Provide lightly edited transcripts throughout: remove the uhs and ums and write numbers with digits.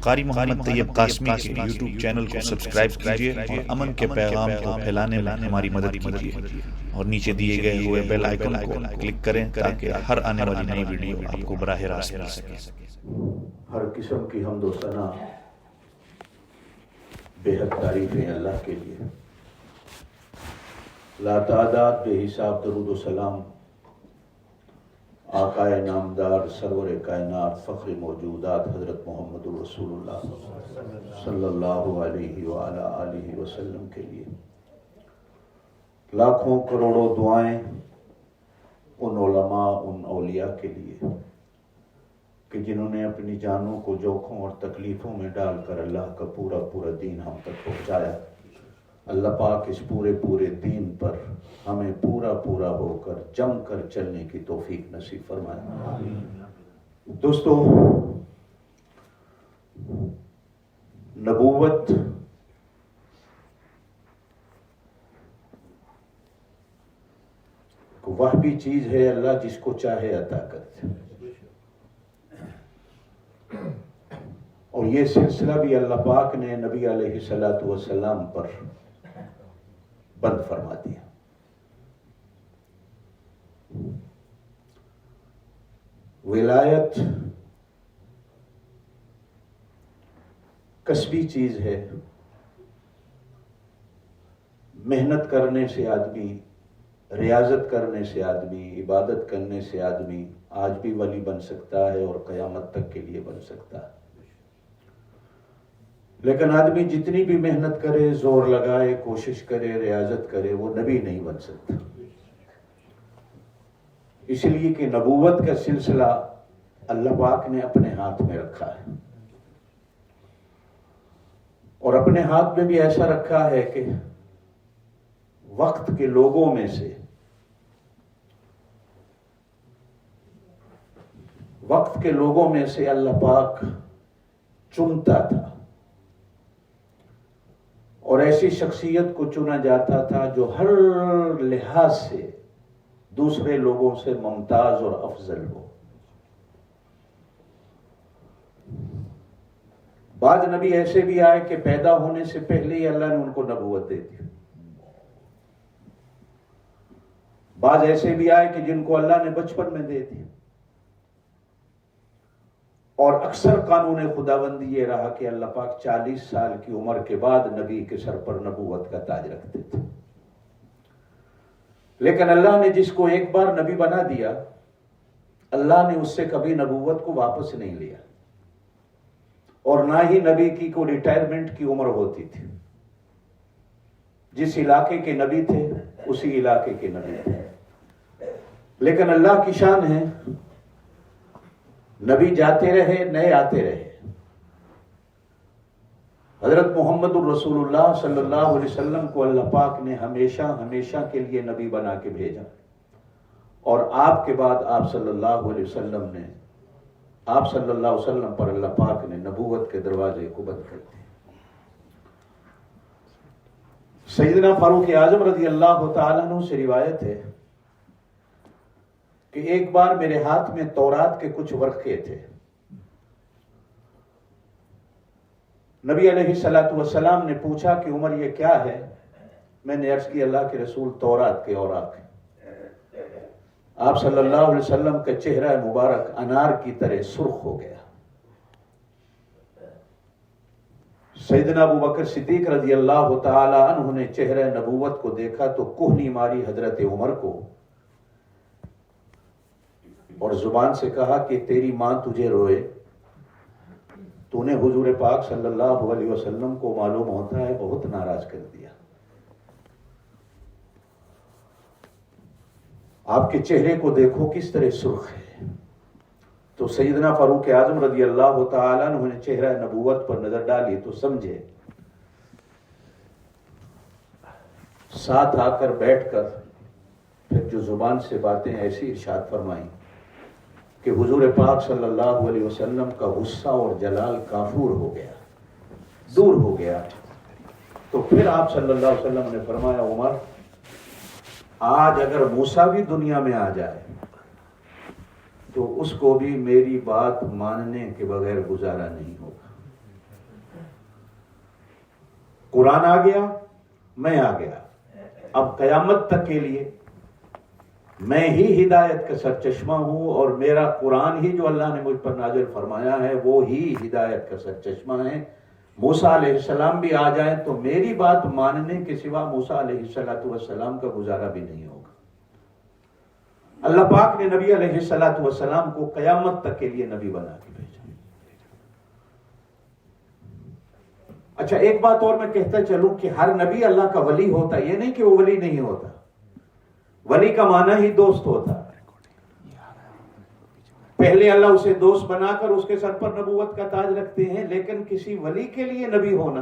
قاری محمد طیب قاسمی کے YouTube channel کو سبسکرائب کیجیے اور امن کے پیغام کو پھیلانے میں ہماری مدد کیجیے اور نیچے دیے گئے ہوئے بیل آئیکن کو کلک کریں تاکہ ہر آنے والی نئی ویڈیو آپ کو براہ راست مل سکے۔ ہر قسم کی حمد و ثنا بے حد تعریفیں اللہ کے لیے، لاتعداد بے حساب درود و سلام آقائے نامدار سرور کائنات فخر موجودات حضرت محمد رسول اللہ صلی اللہ علیہ وآلہ آلہ وسلم کے لیے۔ لاکھوں کروڑوں دعائیں ان علماء، ان اولیاء کے لیے کہ جنہوں نے اپنی جانوں کو جوکھوں اور تکلیفوں میں ڈال کر اللہ کا پورا دین ہم تک پہنچایا۔ اللہ پاک اس پورے دین پر ہمیں پورا ہو کر جم کر چلنے کی توفیق نصیب فرمائے۔ دوستو، نبوت وہ بھی چیز ہے اللہ جس کو چاہے عطا کرتے، اور یہ سلسلہ بھی اللہ پاک نے نبی علیہ الصلوۃ والسلام پر بند فرما دیا۔ ولایت کسبی چیز ہے، محنت کرنے سے آدمی، ریاضت کرنے سے آدمی، عبادت کرنے سے آدمی آج بھی ولی بن سکتا ہے اور قیامت تک کے لیے بن سکتا ہے، لیکن آدمی جتنی بھی محنت کرے، زور لگائے، کوشش کرے، ریاضت کرے، وہ نبی نہیں بن سکتا، اس لیے کہ نبوت کا سلسلہ اللہ پاک نے اپنے ہاتھ میں رکھا ہے، اور اپنے ہاتھ میں بھی ایسا رکھا ہے کہ وقت کے لوگوں میں سے اللہ پاک چنتا تھا، اور ایسی شخصیت کو چنا جاتا تھا جو ہر لحاظ سے دوسرے لوگوں سے ممتاز اور افضل ہو۔ بعض نبی ایسے بھی آئے کہ پیدا ہونے سے پہلے ہی اللہ نے ان کو نبوت دے دی، بعض ایسے بھی آئے کہ جن کو اللہ نے بچپن میں دے دی، اور اکثر قانون خداوندی یہ رہا کہ اللہ پاک 40 سال کی عمر کے بعد نبی کے سر پر نبوت کا تاج رکھتے تھے، لیکن اللہ نے جس کو ایک بار نبی بنا دیا، اللہ نے اس سے کبھی نبوت کو واپس نہیں لیا، اور نہ ہی نبی کی کوئی ریٹائرمنٹ کی عمر ہوتی تھی۔ جس علاقے کے نبی تھے اسی علاقے کے نبی تھے، لیکن اللہ کی شان ہے، نبی جاتے رہے، نئے آتے رہے۔ حضرت محمد الرسول اللہ صلی اللہ علیہ وسلم کو اللہ پاک نے ہمیشہ کے لیے نبی بنا کے بھیجا، اور آپ کے بعد آپ صلی اللہ علیہ وسلم پر اللہ پاک نے نبوت کے دروازے کو بند کر دیا۔ سیدنا فاروق اعظم رضی اللہ تعالیٰ عنہ سے روایت ہے کہ ایک بار میرے ہاتھ میں تورات کے کچھ ورقے تھے، نبی علیہ الصلوۃ والسلام نے پوچھا کہ عمر یہ کیا ہے؟ میں نے عرض کی اللہ کے رسول تورات کے اوراق ہیں۔ آپ صلی اللہ علیہ وسلم کا چہرہ مبارک انار کی طرح سرخ ہو گیا۔ سیدنا ابو بکر صدیق رضی اللہ تعالی عنہ نے چہرہ نبوت کو دیکھا تو کوہنی ماری حضرت عمر کو، اور زبان سے کہا کہ تیری ماں تجھے روئے، تو نے حضور پاک صلی اللہ علیہ وسلم کو معلوم ہوتا ہے بہت ناراض کر دیا۔ آپ کے چہرے کو دیکھو کس طرح سرخ ہے۔ تو سیدنا فاروق اعظم رضی اللہ تعالیٰ عنہ نے چہرہ نبوت پر نظر ڈالی تو سمجھے، ساتھ آ کر بیٹھ کر پھر جو زبان سے باتیں ایسی ارشاد فرمائیں کہ حضور پاک صلی اللہ علیہ وسلم کا غصہ اور جلال کافور ہو گیا، دور ہو گیا۔ تو پھر آپ صلی اللہ علیہ وسلم نے فرمایا، عمر آج اگر موسیٰ بھی دنیا میں آ جائے تو اس کو بھی میری بات ماننے کے بغیر گزارا نہیں ہوگا۔ قرآن آ گیا، میں آ گیا، اب قیامت تک کے لیے میں ہی ہدایت کا سرچشمہ ہوں، اور میرا قرآن ہی جو اللہ نے مجھ پر نازل فرمایا ہے وہ ہی ہدایت کا سرچشمہ ہے۔ موسیٰ علیہ السلام بھی آ جائیں تو میری بات ماننے کے سوا موسیٰ علیہ السلام کا گزارا بھی نہیں ہوگا۔ اللہ پاک نے نبی علیہ السلام کو قیامت تک کے لیے نبی بنا کے بھیجا۔ اچھا، ایک بات اور میں کہتا چلوں کہ ہر نبی اللہ کا ولی ہوتا، یہ نہیں کہ وہ ولی نہیں ہوتا۔ ولی کا معنی ہی دوست ہوتا۔ پہلے اللہ اسے دوست بنا کر اس کے سر پر نبوت کا تاج رکھتے ہیں، لیکن کسی ولی کے لیے نبی ہونا،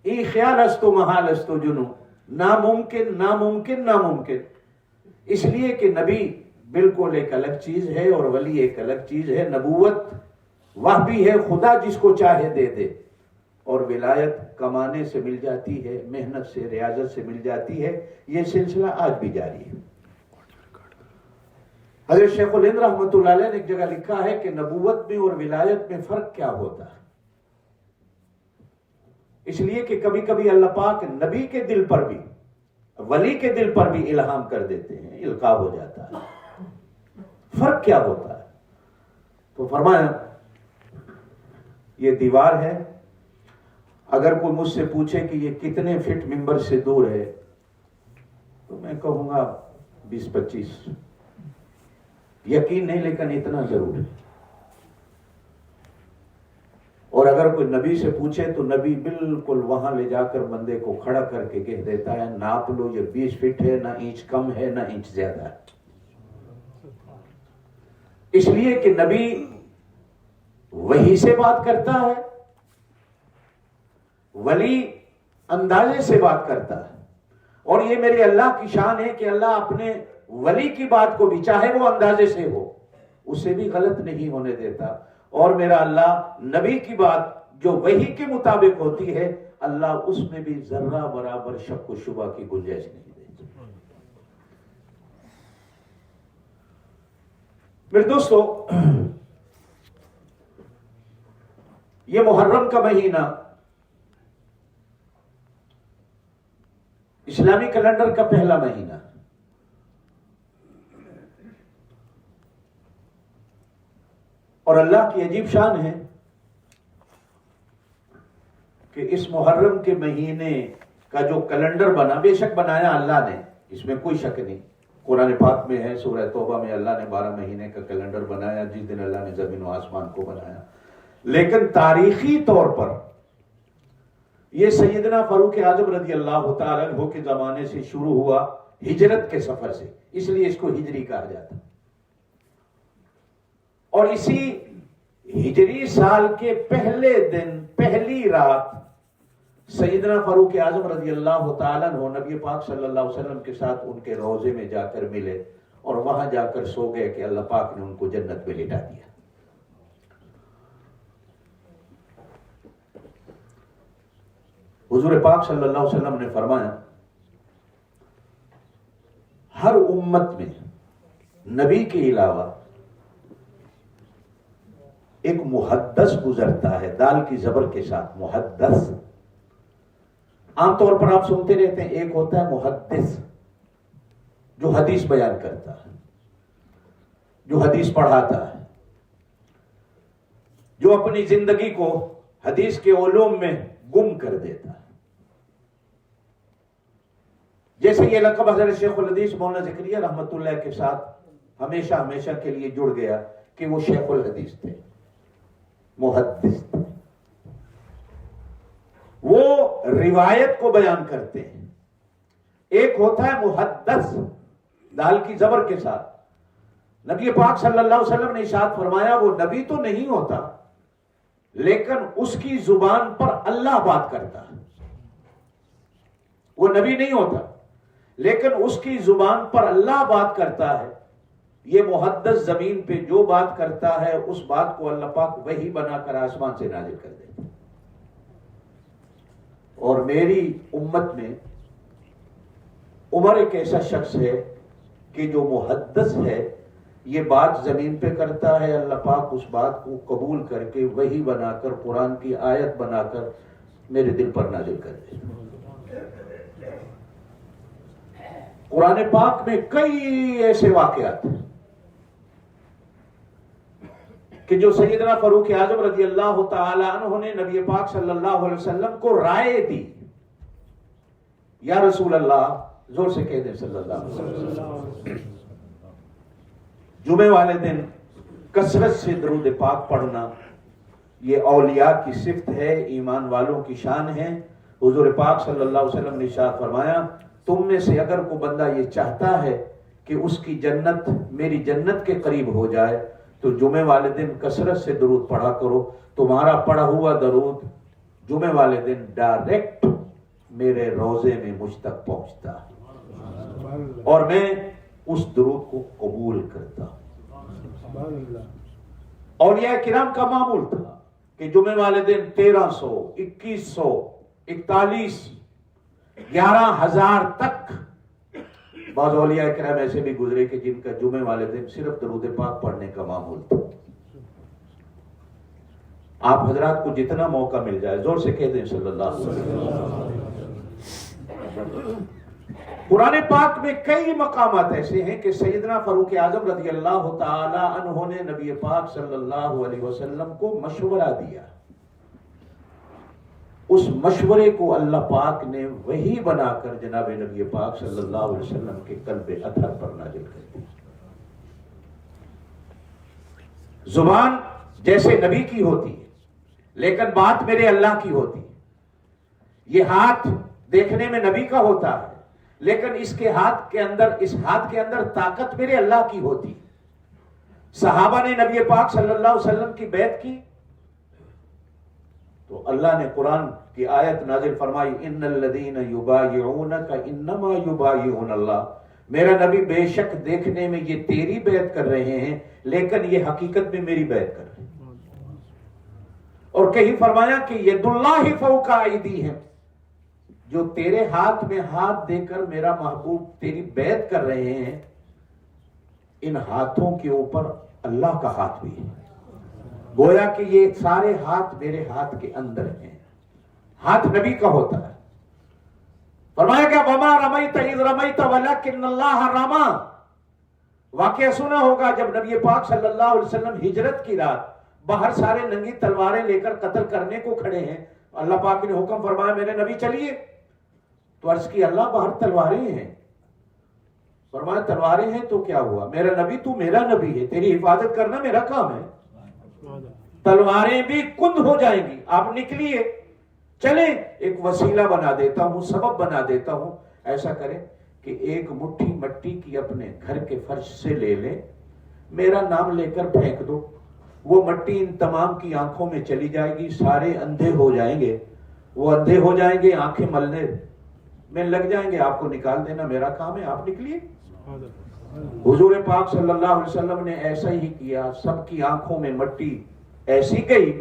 ای خیال استو محال استو جنو، ناممکن ناممکن ناممکن، اس لیے کہ نبی بالکل ایک الگ چیز ہے اور ولی ایک الگ چیز ہے۔ نبوت وہ بھی ہے خدا جس کو چاہے دے دے، اور ولایت کمانے سے مل جاتی ہے، محنت سے، ریاضت سے مل جاتی ہے۔ یہ سلسلہ آج بھی جاری ہے۔ حضرت شیخ الہند رحمۃ اللہ علیہ نے ایک جگہ لکھا ہے کہ نبوت میں اور ولایت میں فرق کیا ہوتا ہے، اس لیے کہ کبھی کبھی اللہ پاک نبی کے دل پر بھی، ولی کے دل پر بھی الہام کر دیتے ہیں، القاء ہو جاتا ہے۔ فرق کیا ہوتا ہے؟ تو فرمایا یہ دیوار ہے، اگر کوئی مجھ سے پوچھے کہ یہ کتنے فٹ ممبر سے دور ہے تو میں کہوں گا 20-25، یقین نہیں لیکن اتنا ضرور ہے۔ اور اگر کوئی نبی سے پوچھے تو نبی بالکل وہاں لے جا کر بندے کو کھڑا کر کے کہہ دیتا ہے ناپ لو، یہ 20 فٹ ہے، نہ انچ کم ہے نہ انچ زیادہ ہے۔ اس لیے کہ نبی وحی سے بات کرتا ہے، ولی اندازے سے بات کرتا ہے، اور یہ میرے اللہ کی شان ہے کہ اللہ اپنے ولی کی بات کو بھی، چاہے وہ اندازے سے ہو، اسے بھی غلط نہیں ہونے دیتا، اور میرا اللہ نبی کی بات جو وحی کے مطابق ہوتی ہے، اللہ اس میں بھی ذرہ برابر شک و شبہ کی گنجائش نہیں دیتا۔ میرے دوستو، یہ محرم کا مہینہ اسلامی کیلنڈر کا پہلا مہینہ، اور اللہ کی عجیب شان ہے کہ اس محرم کے مہینے کا جو کیلنڈر بنا، بے شک بنایا اللہ نے، اس میں کوئی شک نہیں۔ قرآن پاک میں ہے، سورہ توبہ میں اللہ نے 12 مہینے کا کیلنڈر بنایا، جس دن اللہ نے زمین و آسمان کو بنایا، لیکن تاریخی طور پر یہ سیدنا فاروق اعظم رضی اللہ تعالیٰ عنہ کے زمانے سے شروع ہوا، ہجرت کے سفر سے، اس لیے اس کو ہجری کہا جاتا۔ اور اسی ہجری سال کے پہلے دن، پہلی رات، سیدنا فاروق اعظم رضی اللہ تعالیٰ عنہ نبی پاک صلی اللہ علیہ وسلم کے ساتھ ان کے روضے میں جا کر ملے، اور وہاں جا کر سو گئے کہ اللہ پاک نے ان کو جنت میں لٹا دیا۔ حضور پاک صلی اللہ علیہ وسلم نے فرمایا ہر امت میں نبی کے علاوہ ایک محدث گزرتا ہے، دال کی زبر کے ساتھ، محدث۔ عام طور پر آپ سنتے رہتے ہیں، ایک ہوتا ہے محدث جو حدیث بیان کرتا ہے، جو حدیث پڑھاتا ہے، جو اپنی زندگی کو حدیث کے علوم میں گم کر دیتا ہے۔ جیسے یہ لقب حضرت شیخ الحدیث مولانا زکریا رحمت اللہ کے ساتھ ہمیشہ ہمیشہ کے لیے جڑ گیا کہ وہ شیخ الحدیث تھے، محدث تھے، وہ روایت کو بیان کرتے ہیں۔ ایک ہوتا ہے محدث، دال کی زبر کے ساتھ۔ نبی پاک صلی اللہ علیہ وسلم نے ارشاد فرمایا وہ نبی تو نہیں ہوتا، لیکن اس کی زبان پر اللہ بات کرتا ہے۔ وہ نبی نہیں ہوتا لیکن اس کی زبان پر اللہ بات کرتا ہے۔ یہ محدث زمین پہ جو بات کرتا ہے اس بات کو اللہ پاک وحی بنا کر آسمان سے نازل کر دیتا ہے۔ اور میری امت میں عمر ایک ایسا شخص ہے کہ جو محدث ہے، یہ بات زمین پہ کرتا ہے، اللہ پاک اس بات کو قبول کر کے وحی بنا کر، قرآن کی آیت بنا کر میرے دل پر نازل کر دے۔ قرآن پاک میں کئی ایسے واقعات ہیں کہ جو سیدنا فاروق اعظم رضی اللہ تعالی عنہ نے نبی پاک صلی اللہ علیہ وسلم کو رائے دی، یا رسول اللہ، زور سے کہہ دیں صلی اللہ علیہ وسلم، جمعے والے دن کثرت سے درود پاک پڑھنا یہ اولیاء کی صفت ہے، ایمان والوں کی شان ہے۔ حضور پاک صلی اللہ علیہ وسلم نے ارشاد فرمایا، تم میں سے اگر کوئی بندہ یہ چاہتا ہے کہ اس کی جنت میری جنت کے قریب ہو جائے تو جمعے والے دن کثرت سے درود پڑھا کرو، تمہارا پڑھا ہوا درود جمعے والے دن ڈائریکٹ میرے روزے میں مجھ تک پہنچتا ہے اور میں اس درود کو قبول کرتا ہوں۔ اولیاء کرام کا معمول تھا کہ جمعے والے دن 1300، 2100، 41، 11,000 تک بعض اولیاء کرام ایسے بھی گزرے کہ جن کا جمعے والے دن صرف درود پاک پڑھنے کا معمول تھا۔ آپ حضرات کو جتنا موقع مل جائے زور سے کہہ دیں صلی اللہ علیہ وسلم۔ قرآن پاک میں کئی مقامات ایسے ہیں کہ سیدنا فاروق اعظم رضی اللہ تعالی عنہ نے نبی پاک صلی اللہ علیہ وسلم کو مشورہ دیا، اس مشورے کو اللہ پاک نے وحی بنا کر جناب نبی پاک صلی اللہ علیہ وسلم کے قلب اطہر پر نازل کر دی۔ زبان جیسے نبی کی ہوتی ہے لیکن بات میرے اللہ کی ہوتی ہے، یہ ہاتھ دیکھنے میں نبی کا ہوتا ہے لیکن اس ہاتھ کے اندر طاقت میرے اللہ کی ہوتی۔ صحابہ نے نبی پاک صلی اللہ علیہ وسلم کی بیعت کی تو اللہ نے قرآن کی آیت نازل فرمائی، ان الذین یبایعونک انما یبایعون اللہ، میرا نبی بے شک دیکھنے میں یہ تیری بیعت کر رہے ہیں لیکن یہ حقیقت میں میری بیعت کر رہے ہیں۔ اور کہیں فرمایا کہ ید اللہ فوق ایدیہم، جو تیرے ہاتھ میں ہاتھ دے کر میرا محبوب تیری بیعت کر رہے ہیں، ان ہاتھوں کے اوپر اللہ کا ہاتھ بھی ہے، گویا کہ یہ سارے ہاتھ میرے ہاتھ کے اندر ہیں۔ ہاتھ نبی کا ہوتا ہے۔ فرمایا کہ وما رمیت اذ رمیت ولکن اللہ رما، واقعہ سنا ہوگا جب نبی پاک صلی اللہ علیہ وسلم ہجرت کی رات باہر سارے ننگی تلواریں لے کر قتل کرنے کو کھڑے ہیں، اللہ پاک نے حکم فرمایا میرے نبی چلیے، تو عرض کی اللہ باہر تلواریں ہیں، فرمایا تلواریں ہیں تو کیا ہوا، میرا نبی تو میرا نبی ہے، تیری حفاظت کرنا میرا کام ہے، تلواریں بھی کند ہو جائیں گی، آپ نکلیے، چلیں ایک وسیلہ بنا دیتا ہوں، سبب بنا دیتا ہوں، ایسا کریں کہ ایک مٹھی مٹی کی اپنے گھر کے فرش سے لے لیں، میرا نام لے کر پھینک دو، وہ مٹی ان تمام کی آنکھوں میں چلی جائے گی، سارے اندھے ہو جائیں گے، وہ اندھے ہو جائیں گے، آنکھیں ملنے میں لگ جائیں گے، آپ کو نکال دینا میرا کام ہے، آپ نکلیے۔ حضور پاک صلی اللہ علیہ وسلم نے ایسا ہی کیا، سب کی آنکھوں میں مٹی ایسی گئی،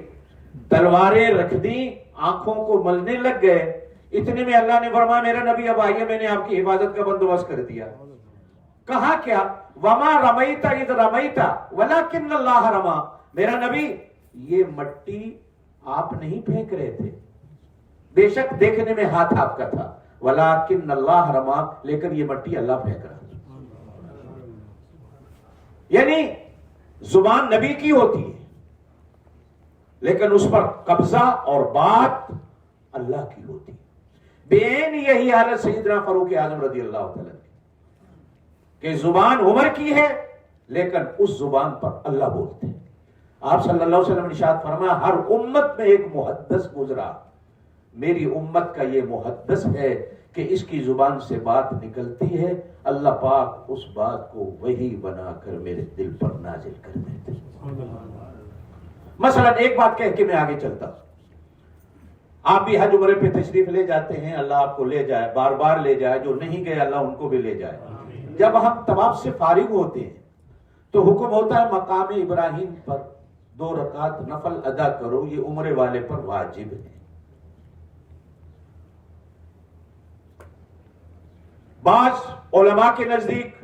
تلواریں رکھ دی، آنکھوں کو ملنے لگ گئے، اتنے میں اللہ نے فرمایا میرا نبی اب آئیے، میں نے آپ کی حفاظت کا بندوبست کر دیا۔ کہا کیا، وما رمیت اذ رمیت ولکن اللہ رما، میرا نبی یہ مٹی آپ نہیں پھینک رہے تھے، بے شک دیکھنے میں ہاتھ آپ کا تھا، ولکن اللہ رما، لیکن یہ مٹی اللہ پھینک رہا تھا۔ یعنی زبان نبی کی ہوتی ہے لیکن اس پر قبضہ اور بات اللہ کی ہوتی ہے۔ بین یہی حالت سیدنا فاروق اعظم رضی اللہ تعالیٰ کی کہ زبان عمر کی ہے لیکن اس زبان پر اللہ بولتے ہیں۔ آپ صلی اللہ علیہ وسلم نے ارشاد فرمایا ہر امت میں ایک محدث گزرا، میری امت کا یہ محدث ہے کہ اس کی زبان سے بات نکلتی ہے، اللہ پاک اس بات کو وحی بنا کر میرے دل پر نازل کر دیتے ہیں۔ مثلا ایک بات کہہ کے میں آگے چلتا ہوں، آپ بھی حج عمرے پہ تشریف لے جاتے ہیں، اللہ آپ کو لے جائے، بار بار لے جائے، جو نہیں گئے اللہ ان کو بھی لے جائے۔ جب ہم طواف سے فارغ ہوتے ہیں تو حکم ہوتا ہے مقام ابراہیم پر 2 رکعت نفل ادا کرو، یہ عمرے والے پر واجب ہے۔ بعض علماء کے نزدیک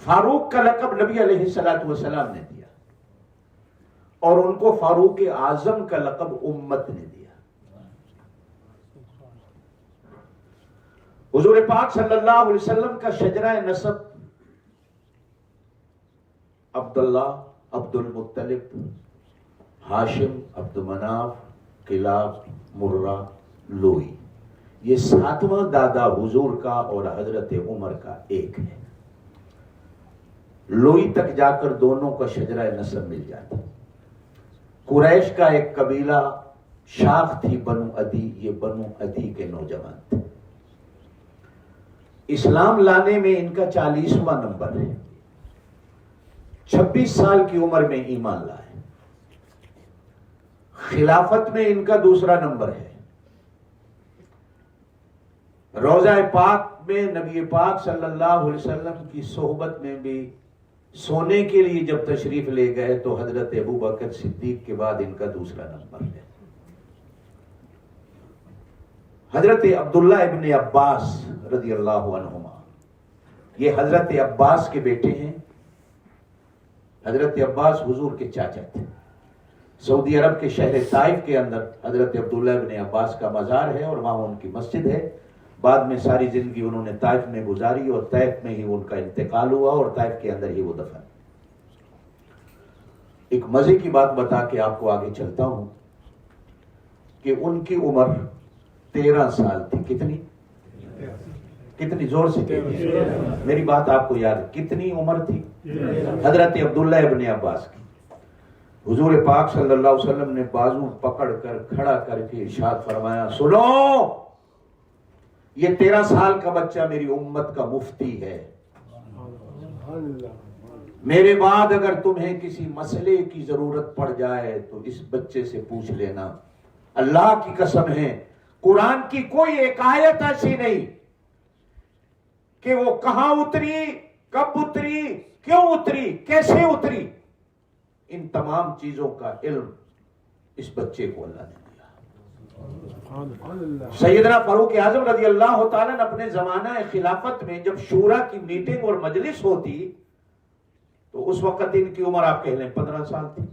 فاروق کا لقب نبی علیہ الصلوۃ والسلام نے دیا اور ان کو فاروق اعظم کا لقب امت نے دیا. حضور پاک صلی اللہ علیہ وسلم کا شجرہ نسب عبداللہ، عبد المطلب، ہاشم، عبد مناف، کلاب، مرہ، لوئی، یہ 7واں دادا حضور کا اور حضرت عمر کا ایک ہے. لوئی تک جا کر دونوں کا شجرہ نسب مل جاتا. قریش کا ایک قبیلہ شاخ تھی بنو عدی، یہ بنو عدی کے نوجوان تھے. اسلام لانے میں ان کا 40واں نمبر ہے. 26 سال کی عمر میں ایمان لائے. خلافت میں ان کا دوسرا نمبر ہے. روضہ پاک میں نبی پاک صلی اللہ علیہ وسلم کی صحبت میں بھی سونے کے لیے جب تشریف لے گئے تو حضرت ابو بکر صدیق کے بعد ان کا دوسرا نمبر ہے. حضرت عبداللہ ابن عباس رضی اللہ عنہما، یہ حضرت عباس کے بیٹے ہیں. حضرت عباس حضور کے چاچا تھے. سعودی عرب کے شہر طائف کے اندر حضرت عبداللہ ابن عباس کا مزار ہے اور وہاں ان کی مسجد ہے. بعد میں ساری زندگی انہوں نے طائف میں گزاری اور طائف میں ہی ان کا انتقال ہوا اور طائف کے اندر ہی وہ دفن. ایک مزے کی بات بتا کے آپ کو آگے چلتا ہوں کہ ان کی عمر 13 سال تھی. کتنی زور سے کہتے ہیں میری بات آپ کو یاد ہے. کتنی عمر تھی حضرت عبداللہ ابن عباس کی؟ حضور پاک صلی اللہ علیہ وسلم نے بازو پکڑ کر کھڑا کر کے ارشاد فرمایا، سنو، یہ 13 سال کا بچہ میری امت کا مفتی ہے. میرے بعد اگر تمہیں کسی مسئلے کی ضرورت پڑ جائے تو اس بچے سے پوچھ لینا. اللہ کی قسم ہے، قرآن کی کوئی ایک آیت ایسی نہیں کہ وہ کہاں اتری، کب اتری، کیوں اتری، کیسے اتری، ان تمام چیزوں کا علم اس بچے کو اللہ نے دیا. سیدنا فاروق اعظم رضی اللہ تعالیٰ نے اپنے زمانہ خلافت میں جب شورا کی میٹنگ اور مجلس ہوتی تو اس وقت ان کی عمر آپ کہہ لیں 15 سال تھی.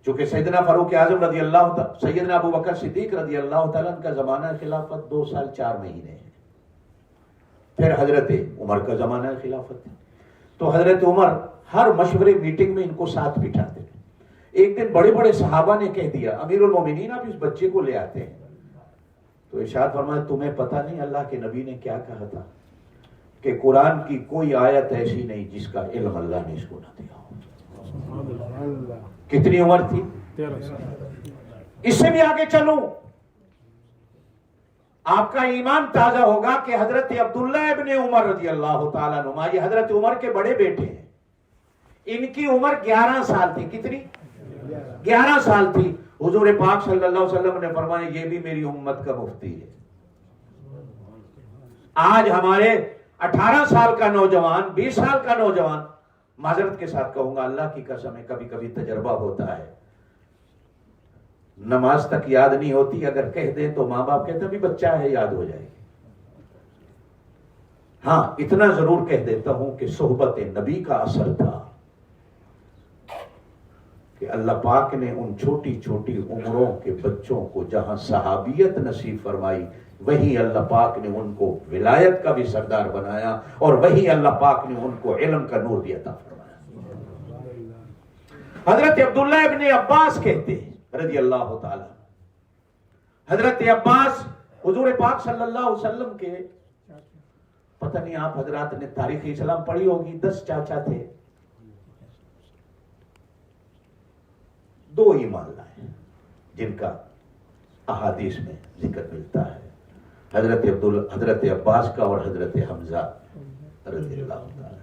چونکہ سیدنا فاروق اعظم رضی اللہ تعالیٰ، سیدنا ابو بکر صدیق رضی اللہ تعالیٰ کا زمانہ خلافت 2 سال 4 مہینے ہے. پھر حضرت عمر کا زمانہ خلافت ہے. تو حضرت عمر ہر مشورے میٹنگ میں ان کو ساتھ بٹھاتے تھے. ایک دن بڑے بڑے صحابہ نے کہہ دیا، امیر المومنین آپ اس بچے کو لے آتے ہیں. تو ارشاد فرمایا، تمہیں پتہ نہیں اللہ کے نبی نے کیا کہا تھا کہ قرآن کی کوئی آیت ایسی نہیں جس کا علم اللہ نے اس کو نہ دیا ہو. کتنی عمر تھی؟ 13 سال. اس سے بھی آگے چلوں، آپ کا ایمان تازہ ہوگا کہ حضرت عبداللہ ابن عمر رضی اللہ تعالیٰ عنہ، یہ حضرت عمر کے بڑے بیٹے ہیں، ان کی عمر 11 سال تھی. کتنی؟ 11 سال تھی. حضور پاک صلی اللہ علیہ وسلم نے فرمایا، یہ بھی میری امت کا مفتی ہے. آج ہمارے 18 سال کا نوجوان، 20 سال کا نوجوان، معذرت کے ساتھ کہوں گا، اللہ کی قسم ہے کبھی کبھی تجربہ ہوتا ہے، نماز تک یاد نہیں ہوتی. اگر کہہ دیں تو ماں باپ کہتے ہیں بھی بچہ ہے، یاد ہو جائے گی. ہاں اتنا ضرور کہہ دیتا ہوں کہ صحبت نبی کا اثر تھا کہ اللہ پاک نے ان چھوٹی چھوٹی عمروں کے بچوں کو جہاں صحابیت نصیب فرمائی، وہی اللہ پاک نے ان کو ولایت کا بھی سردار بنایا اور وہی اللہ پاک نے ان کو علم کا نور بھی عطا فرمایا. حضرت عبداللہ ابن عباس کہتے ہیں رضی اللہ تعالی. حضرت عباس حضور پاک صلی اللہ علیہ وسلم کے، پتہ نہیں آپ حضرات نے تاریخ اسلام پڑھی ہوگی، 10 چاچا تھے، 2 ایمان لائے جن کا احادیث میں ذکر ملتا ہے، حضرت عباس کا اور حضرت حمزہ رضی اللہ تعالی.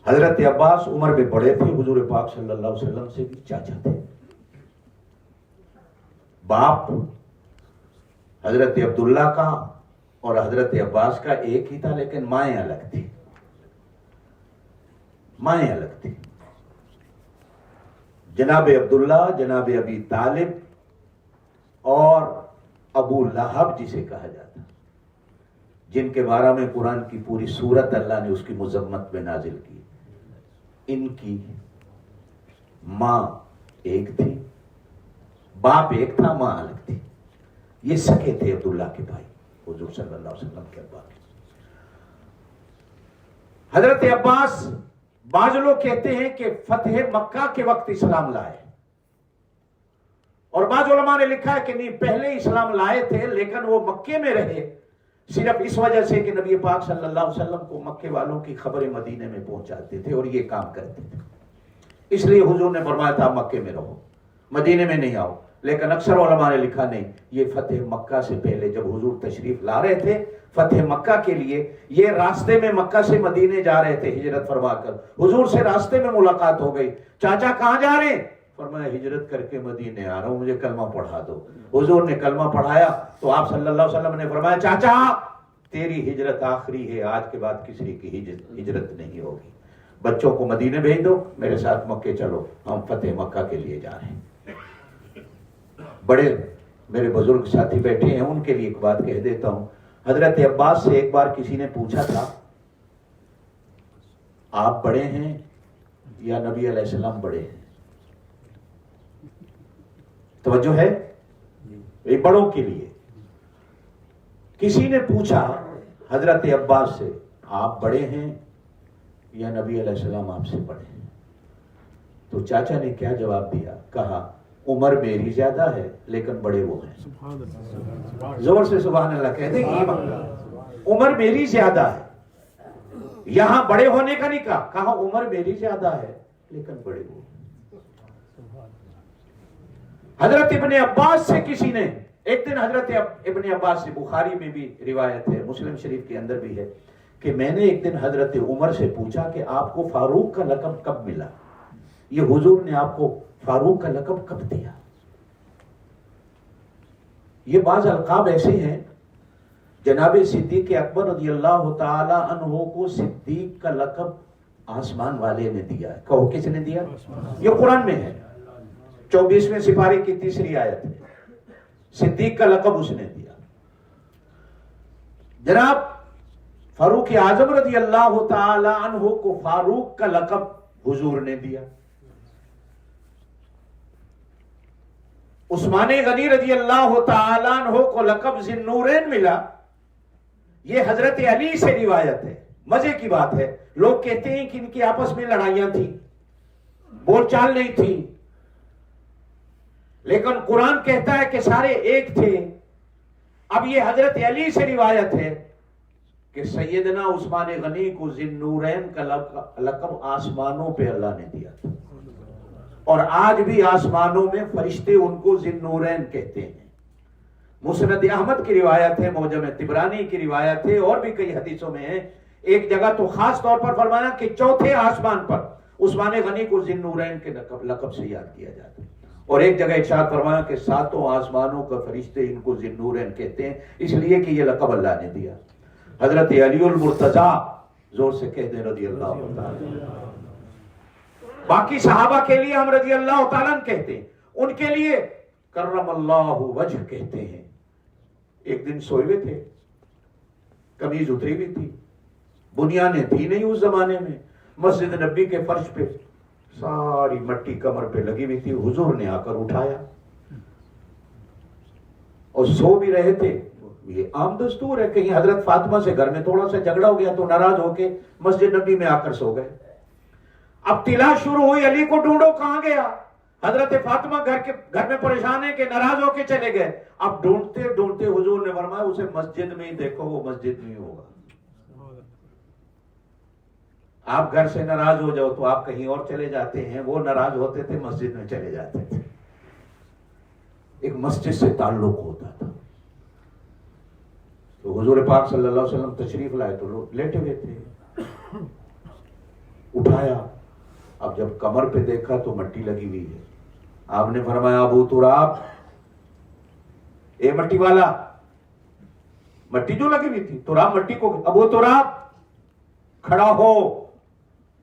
حضرت عباس عمر میں بڑے تھے، حضور پاک صلی اللہ علیہ وسلم سے بھی چاچا تھے. باپ حضرت عبداللہ کا اور حضرت عباس کا ایک ہی تھا، لیکن مائیں الگ تھی. مائیں الگ تھی. جناب عبداللہ، جناب ابی طالب اور ابو لہب جسے کہا جاتا، جن کے بارے میں قرآن کی پوری سورت اللہ نے اس کی مذمت میں نازل کی، ان کی ماں ایک تھی، باپ ایک تھا، ماں الگ تھی. یہ سکے تھے عبداللہ کے بھائی حضور صلی اللہ علیہ وسلم کے ابا. حضرت عباس، بعض لوگ کہتے ہیں کہ فتح مکہ کے وقت اسلام لائے، اور بعض علماء نے لکھا ہے کہ نہیں، پہلے اسلام لائے تھے لیکن وہ مکے میں رہے صرف اس وجہ سے کہ نبی پاک صلی اللہ علیہ وسلم کو مکے والوں کی خبریں مدینے میں پہنچاتے تھے اور یہ کام کرتے تھے. اس لیے حضور نے فرمایا تھا مکے میں رہو، مدینے میں نہیں آؤ. لیکن اکثر علماء نے لکھا نہیں، یہ فتح مکہ سے پہلے جب حضور تشریف لا رہے تھے فتح مکہ کے لیے، یہ راستے میں مکہ سے مدینے جا رہے تھے ہجرت فرما کر، حضور سے راستے میں ملاقات ہو گئی. چاچا کہاں جا رہے ہیں؟ فرمایا ہجرت کر کے مدینے آ رہا ہوں، مجھے کلمہ پڑھا دو. حضور نے کلمہ پڑھایا تو آپ صلی اللہ علیہ وسلم نے فرمایا چاچا تیری ہجرت آخری ہے، آج کے بعد کسی کی ہجرت نہیں ہوگی. بچوں کو مدینے بھیج دو، میرے ساتھ مکے چلو، ہم فتح مکہ کے لیے جا رہے ہیں. بڑے میرے بزرگ ساتھی بیٹھے ہیں، ان کے لیے ایک بات کہہ دیتا ہوں. حضرت عباس سے ایک بار کسی نے پوچھا تھا آپ بڑے ہیں یا نبی علیہ السلام بڑے ہیں؟ توجہ ہے یہ بڑوں کے لیے. کسی نے پوچھا حضرت عباس سے آپ بڑے ہیں یا نبی علیہ السلام آپ سے بڑے ہیں؟ تو چاچا نے کیا جواب دیا؟ کہا عمر میری زیادہ ہے لیکن بڑے وہ ہیں. زور سے سبحان اللہ کہہ دیں. عمر میری زیادہ ہے، یہاں بڑے ہونے کا نہیں کہا عمر میری زیادہ ہے لیکن بڑے وہ. حضرت ابن عباس سے کسی نے ایک دن، حضرت ابن عباس سے بخاری میں بھی روایت ہے، مسلم شریف کے اندر بھی ہے، کہ میں نے ایک دن حضرت عمر سے پوچھا کہ آپ کو فاروق کا لقب کب ملا؟ یہ حضور نے آپ کو فاروق کا لقب کب دیا؟ یہ بعض القاب ایسے ہیں. جناب صدیق اکبر رضی اللہ تعالی عنہ کو صدیق کا لقب آسمان والے نے دیا ہے. کہو کس نے دیا؟ یہ قرآن میں ہے، 24ویں سپارے کی 3 آیت ہے. صدیق کا لقب اس نے دیا. جناب فاروق اعظم رضی اللہ تعالی عنہ کو فاروق کا لقب حضور نے دیا. عثمان غنی رضی اللہ تعالی عنہ کو لقب ذی النورین ملا. یہ حضرت علی سے روایت ہے. مزے کی بات ہے، لوگ کہتے ہیں کہ ان کی آپس میں لڑائیاں تھیں، بول چال نہیں تھی، لیکن قرآن کہتا ہے کہ سارے ایک تھے. اب یہ حضرت علی سے روایت ہے کہ سیدنا عثمان غنی کو ذی النورین کا لقب آسمانوں پہ اللہ نے دیا تھا، اور آج بھی آسمانوں میں فرشتے ان کو ذی النورین کہتے ہیں. مسند احمد کی روایت ہے، معجم طبرانی کی روایت ہے، اور بھی کئی حدیثوں میں ہے. ایک جگہ تو خاص طور پر فرمایا کہ چوتھے آسمان پر عثمان غنی کو ذی النورین کے لقب سے یاد کیا جاتا ہے. اور ایک جگہ ارشاد فرمایا کہ 7 آسمانوں کا فرشتے ان کو ذی النورین کہتے ہیں، اس لیے کہ یہ لقب اللہ نے دیا. حضرت علی المرتضی، زور سے کہہ دیں رضی اللہ تعالی. باقی صحابہ کے لیے ہم رضی اللہ تعالیٰ کہتے ہیں، ان کے لیے کرم اللہ وجہ کہتے ہیں. ایک دن سوئے ہوئے تھے، قمیض اتری ہوئی تھی، بنیادیں تھی نہیں اس زمانے میں. مسجد نبی کے فرش پہ ساری مٹی کمر پہ لگی ہوئی تھی. حضور نے آ کر اٹھایا اور سو بھی رہے تھے. یہ عام دستور ہے. کہیں حضرت فاطمہ سے گھر میں تھوڑا سا جھگڑا ہو گیا تو ناراض ہو کے مسجد نبی میں آ کر سو گئے. اب تلاش شروع ہوئی، علی کو ڈھونڈو کہاں گیا. حضرت فاطمہ گھر میں پریشان ہے کہ ناراض ہو کے چلے گئے. اب ڈھونڈتے ڈھونڈتے حضور نے فرمایا اسے مسجد میں ہی دیکھو، وہ مسجد میں ہی ہوگا. آپ گھر سے ناراض ہو جاؤ تو آپ کہیں اور چلے جاتے ہیں، وہ ناراض ہوتے تھے مسجد میں چلے جاتے تھے. ایک مسجد سے تعلق ہوتا تھا. تو حضور پاک صلی اللہ علیہ وسلم تشریف لائے تو لوگ لیٹے ہوئے تھے. اٹھایا، اب جب کمر پہ دیکھا تو مٹی لگی ہوئی ہے. آپ نے فرمایا ابو تراب، اے مٹی والا، مٹی جو لگی ہوئی تھی تراب مٹی کو، ابو تراب کھڑا ہو،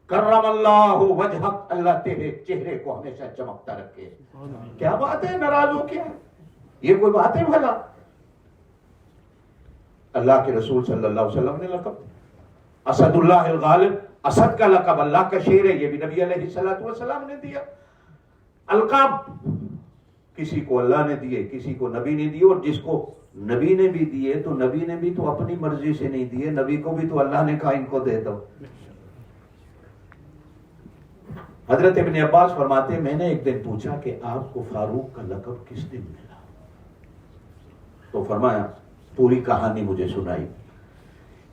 کرم اللہ وجہک، اللہ تیرے چہرے کو ہمیشہ چمکتا رکھے. کیا بات ہے، ناراض ہو کیا؟ یہ کوئی بات ہے بھلا؟ اللہ کے رسول صلی اللہ علیہ وسلم نے لقب اسداللہ الغالب، اسد کا لقب اللہ کا شیر ہے، یہ بھی نبی علیہ السلام نے دیا۔ القاب کسی کو اللہ نے دیے، کسی کو نبی نے دیے، اور جس کو نبی نے بھی دیے تو نبی نے بھی تو اپنی مرضی سے نہیں دیے، نبی کو بھی تو اللہ نے کہا ان کو دے دو۔ حضرت ابن عباس فرماتے ہیں میں نے ایک دن پوچھا کہ آپ کو فاروق کا لقب کس دن ملا؟ تو فرمایا، پوری کہانی مجھے سنائی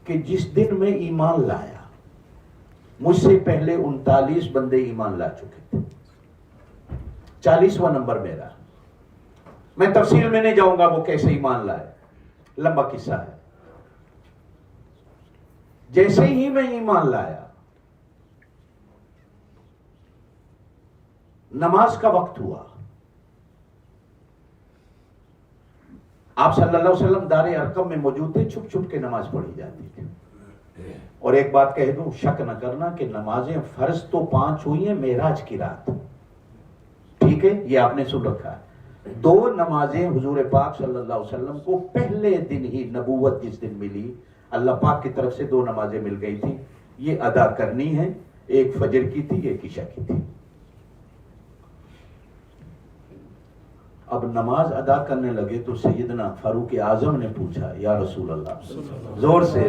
کہ جس دن میں ایمان لایا، مجھ سے پہلے 39 بندے ایمان لا چکے تھے، 40واں نمبر میرا۔ میں تفصیل میں نہیں جاؤں گا وہ کیسے ایمان لائے، لمبا قصہ ہے۔ جیسے ہی میں ایمان لایا، نماز کا وقت ہوا، آپ صلی اللہ علیہ وسلم دار ارقم میں موجود تھے، چھپ چھپ کے نماز پڑھی جاتی تھی۔ اور ایک بات کہہ دوں، شک نہ کرنا کہ نمازیں فرض تو 5 ہوئی ہیں معراج کی رات، ٹھیک ہے، یہ آپ نے سن رکھا ہے۔ 2 نمازیں حضور پاک صلی اللہ علیہ وسلم کو پہلے دن ہی، نبوت جس دن ملی، اللہ پاک کی طرف سے 2 نمازیں مل گئی تھی، یہ ادا کرنی ہے، ایک فجر کی تھی، ایک عشاء کی تھی۔ اب نماز ادا کرنے لگے تو سیدنا فاروق اعظم نے پوچھا، یا رسول اللہ، زور سے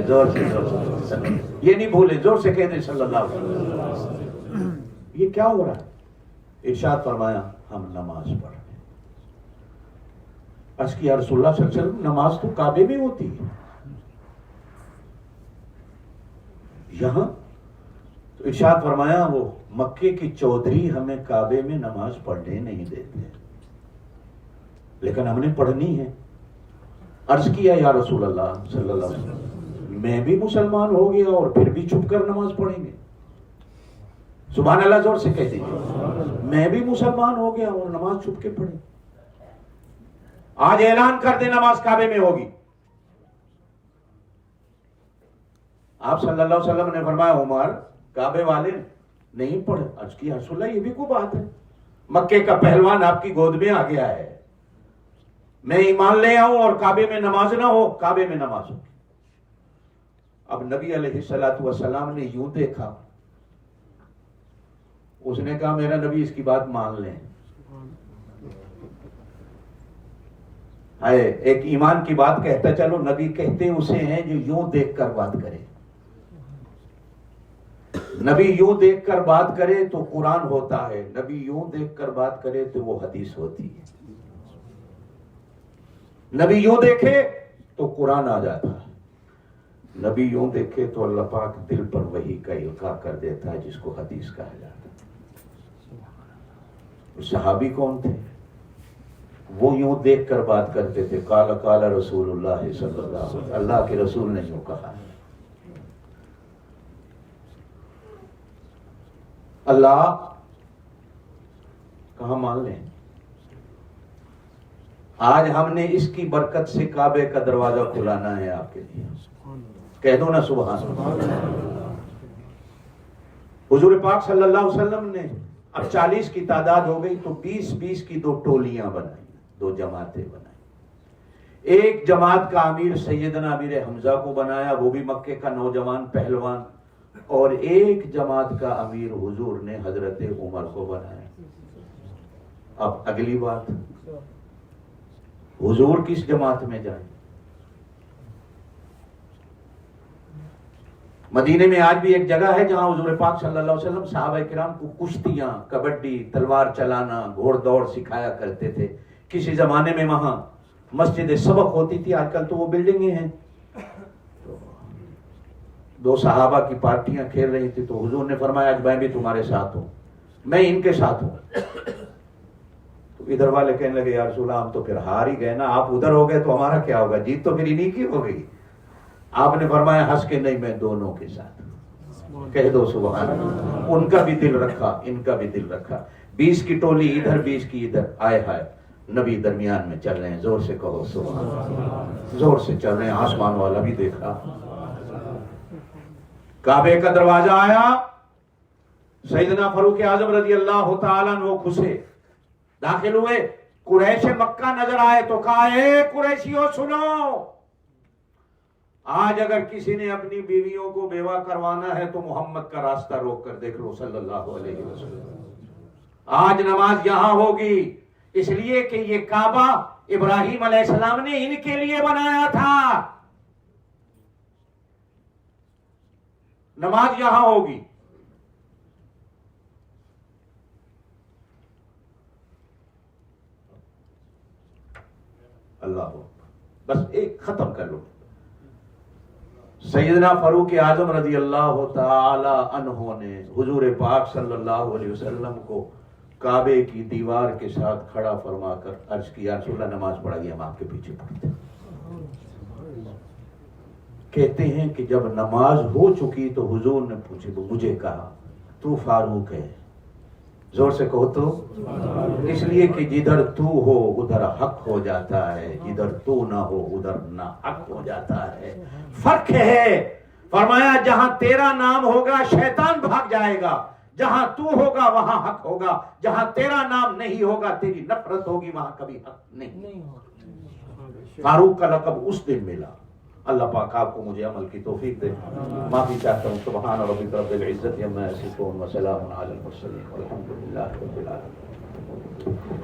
یہ نہیں بھولے، زور سے کہہ دیں صلی اللہ علیہ وسلم، یہ کیا ہو رہا ہے؟ ارشاد فرمایا، ہم نماز پڑھ رہے ہیں۔ عرض کیا، رسول اللہ صلی اللہ علیہ وسلم نماز تو کعبے میں ہوتی ہے، یہاں تو ارشاد فرمایا، وہ مکے کی چودھری ہمیں کعبے میں نماز پڑھنے نہیں دیتے، لیکن ہم نے پڑھنی ہے۔ عرض کیا، یا رسول اللہ صلی اللہ علیہ وسلم، میں بھی مسلمان ہو گیا اور پھر بھی چھپ کر نماز پڑھیں گے؟ سبحان اللہ زور سے کہہ دیجیے، میں بھی مسلمان ہو گیا اور نماز چھپ کے پڑھیں۔ آج اعلان کر دیں نماز کعبے میں ہوگی۔ آپ صلی اللہ علیہ وسلم نے فرمایا، عمر، کعبے والے نہیں پڑھے۔ عرض کیا، رسول اللہ یہ بھی کوئی بات ہے؟ مکے کا پہلوان آپ کی گود میں آ گیا ہے، میں ایمان لے آؤں اور کعبے میں نماز نہ ہو؟ کعبے میں نماز ہو۔ اب نبی علیہ السلام نے یوں دیکھا، اس نے کہا، میرا نبی اس کی بات مان لیں۔ ایک ایمان کی بات کہتا چلو، نبی کہتے اسے ہیں جو یوں دیکھ کر بات کرے۔ نبی یوں دیکھ کر بات کرے تو قرآن ہوتا ہے، نبی یوں دیکھ کر بات کرے تو وہ حدیث ہوتی ہے۔ نبی یوں دیکھے تو قرآن آ جاتا ہے، نبی یوں دیکھے تو اللہ پاک دل پر وحی کا القاء کر دیتا ہے، جس کو حدیث کہا جاتا ہے۔ صحابی کون تھے؟ وہ یوں دیکھ کر بات کرتے تھے، قال قال رسول اللہ صلی اللہ علیہ وسلم، اللہ کے رسول نے یوں کہا۔ اللہ کہاں مان لیں؟ آج ہم نے اس کی برکت سے کعبے کا دروازہ کھلانا ہے آپ کے لیے، کہہ دو نا سبحان اللہ۔ حضور پاک صلی اللہ علیہ وسلم نے اب 40 کی تعداد ہو گئی تو 20 کی 2 ٹولیاں بنائی، 2 جماعتیں بنائی۔ ایک جماعت کا امیر سیدنا امیر حمزہ کو بنایا، وہ بھی مکے کا نوجوان پہلوان، اور ایک جماعت کا امیر حضور نے حضرت عمر کو بنایا۔ اب اگلی بات، حضور کس جماعت میں جائیں؟ مدینے میں آج بھی ایک جگہ ہے جہاں حضور پاک صلی اللہ علیہ وسلم صحابہ کرام کو کشتیاں، کبڈی، تلوار چلانا، گھوڑ دوڑ سکھایا کرتے تھے۔ کسی زمانے میں وہاں مسجد سبق ہوتی تھی، آج کل تو وہ بلڈنگیں ہیں۔ 2 صحابہ کی پارٹیاں کھیل رہی تھی تو حضور نے فرمایا، آج میں بھی تمہارے ساتھ ہوں، میں ان کے ساتھ ہوں۔ تو ادھر والے کہنے لگے، یا رسول اللہ ہم تو پھر ہار ہی گئے نا، آپ ادھر ہو گئے تو ہمارا کیا ہوگا، جیت تو پھر انہی کی ہو گئی۔ آپ نے فرمایا، ہنس کے، نہیں میں دونوں کے ساتھ، کہہ دو سبحان اللہ۔ ان کا بھی دل رکھا، ان کا بھی دل رکھا، 20 کی ٹولی ادھر، 20 کی ادھر، آئے ہائے نبی درمیان میں چل رہے ہیں، زور سے کہو سبحان اللہ، زور سے چل رہے ہیں، آسمان والا بھی دیکھا۔ کعبے کا دروازہ آیا، سیدنا فاروق اعظم رضی اللہ تعالیٰ عنہ گھسے، داخل ہوئے، قریش مکہ نظر آئے تو کہا، اے قریشیوں سنو، آج اگر کسی نے اپنی بیویوں کو بیوہ کروانا ہے تو محمد کا راستہ روک کر دیکھ لو صلی اللہ علیہ وسلم. آج نماز یہاں ہوگی اس لیے کہ یہ کعبہ ابراہیم علیہ السلام نے ان کے لیے بنایا تھا. نماز یہاں ہوگی. اللہ بس ایک ختم کر لو. سیدنا فاروق اعظم رضی اللہ تعالی عنہ نے حضور پاک صلی اللہ علیہ وسلم کو کعبے کی دیوار کے ساتھ کھڑا فرما کر عرض کیا رسول اللہ نماز پڑھائیے ہم آپ کے پیچھے پڑھتے ہیں. کہتے ہیں کہ جب نماز ہو چکی تو حضور نے مجھے کہا تو فاروق ہے. زور سے کہو تو. اس لیے کہ جدھر تو ہو ادھر حق ہو جاتا ہے, جدھر تو نہ ہو ادھر نہ حق ہو جاتا ہے. فرق ہے. فرمایا جہاں تیرا نام ہوگا شیطان بھاگ جائے گا, جہاں تو ہوگا وہاں حق ہوگا, جہاں تیرا نام نہیں ہوگا تیری نفرت ہوگی وہاں کبھی حق نہیں ہوگا. فاروق کا لقب اس دن ملا. اللہ پاک آپ کو مجھے عمل کی توفیق دے. معافی چاہتا ہوں. سبحان ربک رب العزت عما یصفون وسلام علی المرسلین والحمد للہ رب العالمین.